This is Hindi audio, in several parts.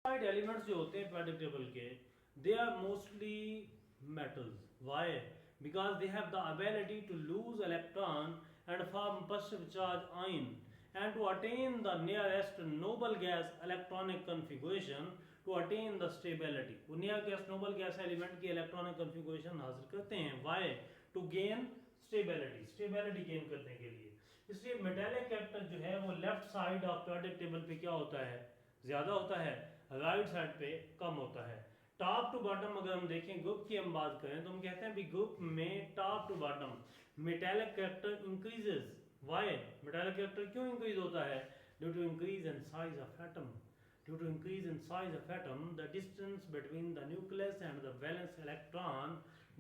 एलिमेंट्स जो होते हैं periodic table के, they are mostly metals. Why? Because they have the ability to lose electron and form positive charge ion, and to attain the nearest noble gas electronic configuration to attain the stability. वो near gas noble gas element की electronic configuration हासिल करते हैं. Why? To gain stability gain करने के लिए. इसलिए मेटालिक कैरेक्टर जो है वो left side of periodic table पे क्या होता है, ज्यादा होता है, राइट साइड पे कम होता है. टॉप टू बॉटम अगर हम देखें ग्रुप की हम बात करें तो हम कहते हैं भी ग्रुप में top to bottom metallic character increases. Why? Metallic character क्यों इंक्रीज होता है? Due to increase in size of atom. Due to increase in size of atom, the distance between the nucleus and the valence electron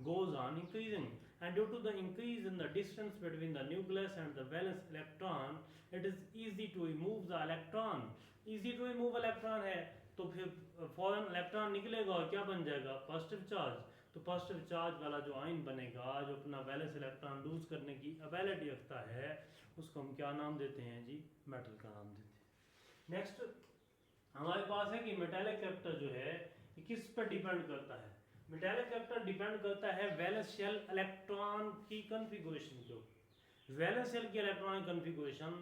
goes on increasing. And due to the increase in the distance between the nucleus and the valence electron, it is easy to remove the electron. Easy to remove electron है तो फिर फॉरन इलेक्ट्रॉन निकलेगा और क्या बन जाएगा? Positive charge. तो पॉजिटिव चार्ज वाला जो आयन बनेगा, जो अपना वैलेंस इलेक्ट्रॉन लूज करने की एबिलिटी रखता है, उसको हम क्या नाम देते हैं जी? मेटल का नाम देते हैं. नेक्स्ट हमारे पास है कि मेटालिक कैरेक्टर जो है ये किस पर डिपेंड करता है? मेटालिक कैरेक्टर डिपेंड करता है वैलेंस शेल इलेक्ट्रॉन की कॉन्फ़िगरेशन के ऊपर. वैलेंस शेल की इलेक्ट्रॉनिक कॉन्फ़िगरेशन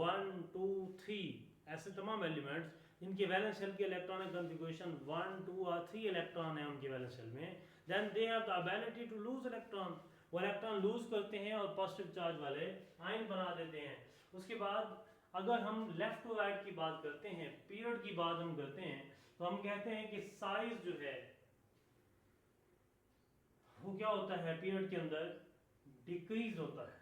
1 2 3 ऐसे तमाम एलिमेंट्स जिनकी वैलेंस शेल की इलेक्ट्रॉनिक कॉन्फ़िगरेशन 1 2 और 3 इलेक्ट्रॉन है उनकी वैलेंस शेल में, then they have the ability to lose electron. वो इलेक्ट्रॉन लूज करते हैं और पॉजिटिव चार्ज वाले आयन बना देते हैं. उसके बाद अगर हम लेफ्ट टू राइट की बात करते हैं, पीरियड की बात हम करते हैं, तो हम कहते हैं कि साइज जो है वो क्या होता है पीरियड के अंदर? डिक्रीज होता है.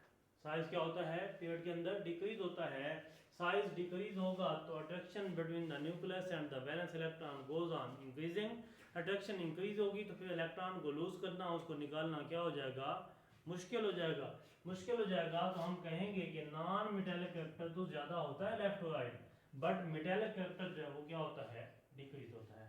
साइज क्या होता है? पीरियड के अंदर डिक्रीज होता है. साइज डिक्रीज होगा तो attraction between the nucleus and the valence electron goes on increasing. Attraction increase होगी तो फिर इलेक्ट्रॉन को लूज करना, उसको निकालना क्या हो जाएगा? मुश्किल हो जाएगा. मुश्किल हो जाएगा तो हम कहेंगे कि नॉन मेटालिक कैरेक्टर तो ज्यादा होता है left to right, but metallic character जो है वो क्या होता है? डिक्रीज होता है.